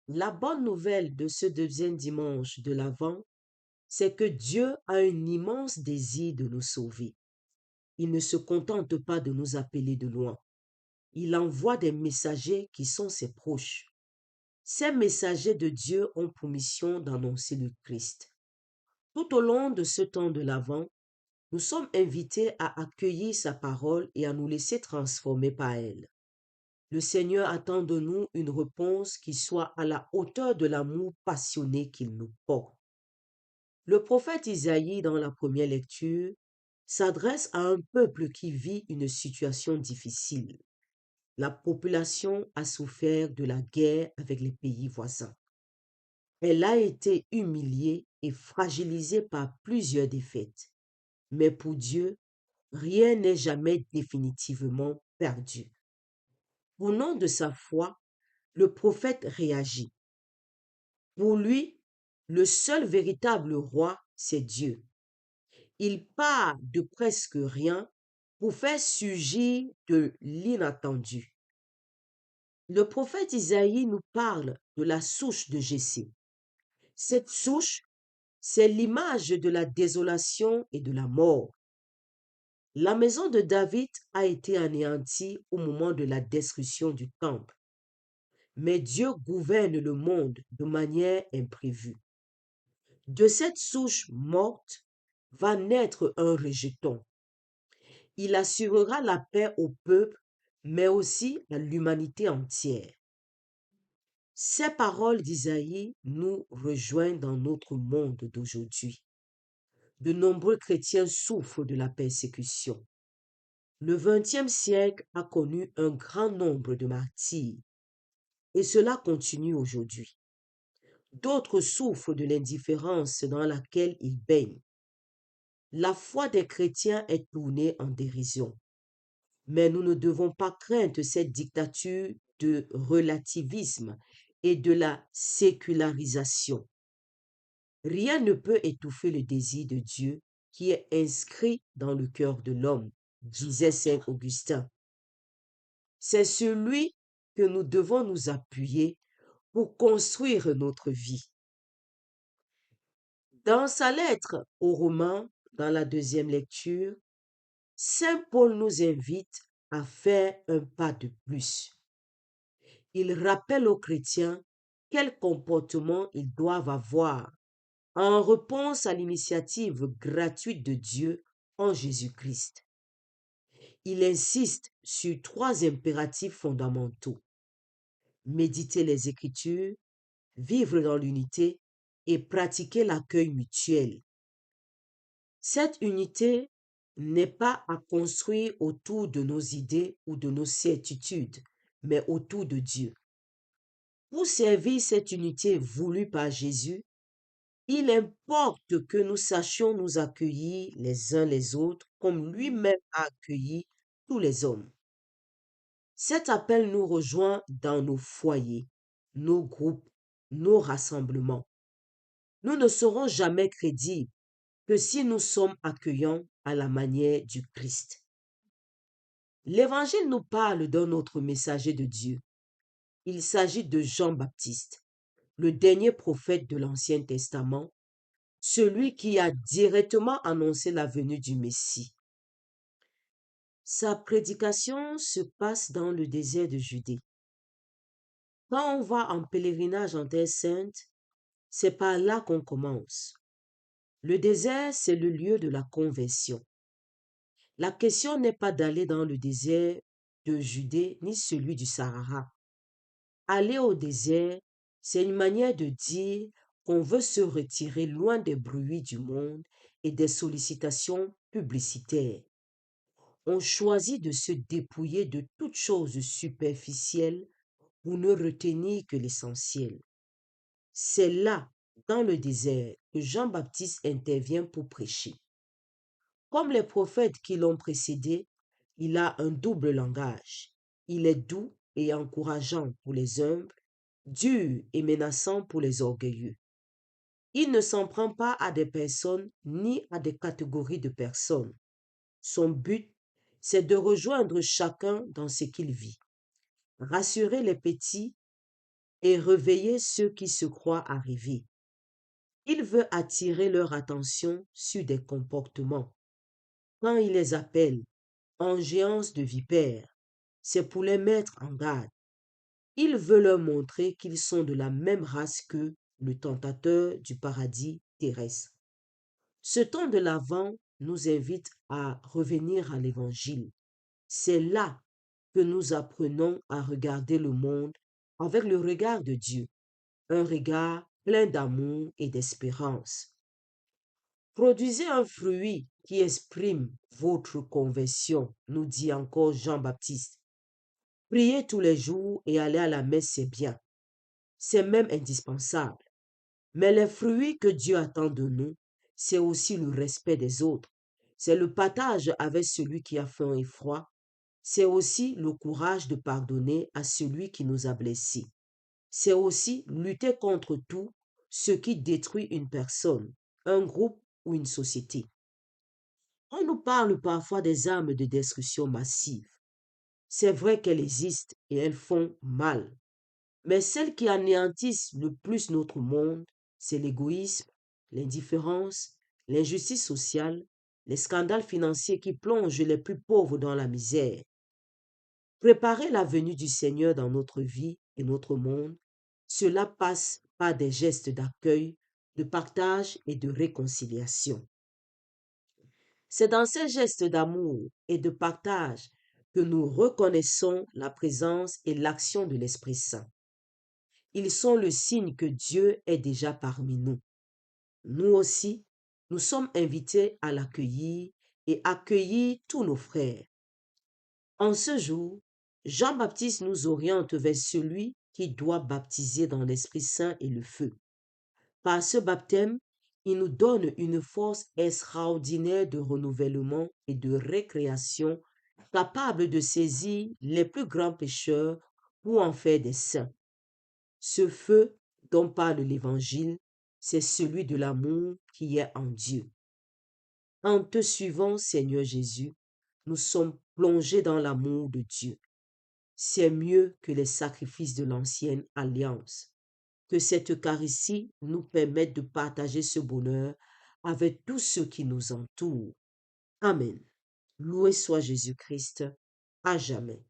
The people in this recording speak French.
La bonne nouvelle de ce deuxième dimanche de l'Avent, c'est que Dieu a un immense désir de nous sauver. Il ne se contente pas de nous appeler de loin. Il envoie des messagers qui sont ses proches. Ces messagers de Dieu ont pour mission d'annoncer le Christ. Tout au long de ce temps de l'Avent, nous sommes invités à accueillir sa parole et à nous laisser transformer par elle. Le Seigneur attend de nous une réponse qui soit à la hauteur de l'amour passionné qu'il nous porte. Le prophète Isaïe, dans la première lecture, s'adresse à un peuple qui vit une situation difficile. La population a souffert de la guerre avec les pays voisins. Elle a été humiliée et fragilisée par plusieurs défaites. Mais pour Dieu, rien n'est jamais définitivement perdu. Au nom de sa foi, le prophète réagit. Pour lui, le seul véritable roi, c'est Dieu. Il part de presque rien pour faire surgir de l'inattendu. Le prophète Isaïe nous parle de la souche de Jessé. Cette souche, c'est l'image de la désolation et de la mort. La maison de David a été anéantie au moment de la destruction du temple. Mais Dieu gouverne le monde de manière imprévue. De cette souche morte va naître un rejeton. Il assurera la paix au peuple, mais aussi à l'humanité entière. Ces paroles d'Isaïe nous rejoignent dans notre monde d'aujourd'hui. De nombreux chrétiens souffrent de la persécution. Le XXe siècle a connu un grand nombre de martyrs et cela continue aujourd'hui. D'autres souffrent de l'indifférence dans laquelle ils baignent. La foi des chrétiens est tournée en dérision. Mais nous ne devons pas craindre cette dictature de relativisme et de la sécularisation. Rien ne peut étouffer le désir de Dieu qui est inscrit dans le cœur de l'homme, disait saint Augustin. C'est sur lui que nous devons nous appuyer pour construire notre vie. Dans sa lettre aux Romains, dans la deuxième lecture, saint Paul nous invite à faire un pas de plus. Il rappelle aux chrétiens quel comportement ils doivent avoir en réponse à l'initiative gratuite de Dieu en Jésus-Christ. Il insiste sur trois impératifs fondamentaux. Méditer les Écritures, vivre dans l'unité et pratiquer l'accueil mutuel. Cette unité n'est pas à construire autour de nos idées ou de nos certitudes, mais autour de Dieu. Pour servir cette unité voulue par Jésus, il importe que nous sachions nous accueillir les uns les autres comme lui-même a accueilli tous les hommes. Cet appel nous rejoint dans nos foyers, nos groupes, nos rassemblements. Nous ne serons jamais crédibles que si nous sommes accueillants à la manière du Christ. L'Évangile nous parle d'un autre messager de Dieu. Il s'agit de Jean-Baptiste, le dernier prophète de l'Ancien Testament, celui qui a directement annoncé la venue du Messie. Sa prédication se passe dans le désert de Judée. Quand on va en pèlerinage en Terre Sainte, c'est par là qu'on commence. Le désert, c'est le lieu de la conversion. La question n'est pas d'aller dans le désert de Judée ni celui du Sahara. Aller au désert, c'est une manière de dire qu'on veut se retirer loin des bruits du monde et des sollicitations publicitaires. On choisit de se dépouiller de toute chose superficielle pour ne retenir que l'essentiel. C'est là, dans le désert, que Jean-Baptiste intervient pour prêcher. Comme les prophètes qui l'ont précédé, il a un double langage. Il est doux et encourageant pour les humbles, dur et menaçant pour les orgueilleux. Il ne s'en prend pas à des personnes ni à des catégories de personnes. Son but, c'est de rejoindre chacun dans ce qu'il vit. Rassurer les petits, et réveiller ceux qui se croient arrivés. Il veut attirer leur attention sur des comportements. Quand il les appelle en géance de vipères, c'est pour les mettre en garde. Il veut leur montrer qu'ils sont de la même race que le tentateur du paradis terrestre. Ce temps de l'Avent nous invite à revenir à l'Évangile. C'est là que nous apprenons à regarder le monde avec le regard de Dieu, un regard plein d'amour et d'espérance. Produisez un fruit qui exprime votre conversion, nous dit encore Jean-Baptiste. Prier tous les jours et aller à la messe, c'est bien. C'est même indispensable. Mais les fruits que Dieu attend de nous, c'est aussi le respect des autres. C'est le partage avec celui qui a faim et froid. C'est aussi le courage de pardonner à celui qui nous a blessés. C'est aussi lutter contre tout ce qui détruit une personne, un groupe ou une société. On nous parle parfois des armes de destruction massive. C'est vrai qu'elles existent et elles font mal. Mais celles qui anéantissent le plus notre monde, c'est l'égoïsme, l'indifférence, l'injustice sociale, les scandales financiers qui plongent les plus pauvres dans la misère. Préparer la venue du Seigneur dans notre vie et notre monde, cela passe par des gestes d'accueil, de partage et de réconciliation. C'est dans ces gestes d'amour et de partage que nous reconnaissons la présence et l'action de l'Esprit Saint. Ils sont le signe que Dieu est déjà parmi nous. Nous aussi, nous sommes invités à l'accueillir et accueillir tous nos frères. En ce jour, Jean-Baptiste nous oriente vers celui qui doit baptiser dans l'Esprit Saint et le feu. Par ce baptême, il nous donne une force extraordinaire de renouvellement et de récréation, capable de saisir les plus grands pécheurs pour en faire des saints. Ce feu dont parle l'Évangile, c'est celui de l'amour qui est en Dieu. En te suivant, Seigneur Jésus, nous sommes plongés dans l'amour de Dieu. C'est mieux que les sacrifices de l'ancienne alliance. Que cette Eucharistie nous permette de partager ce bonheur avec tous ceux qui nous entourent. Amen. Loué soit Jésus-Christ, à jamais.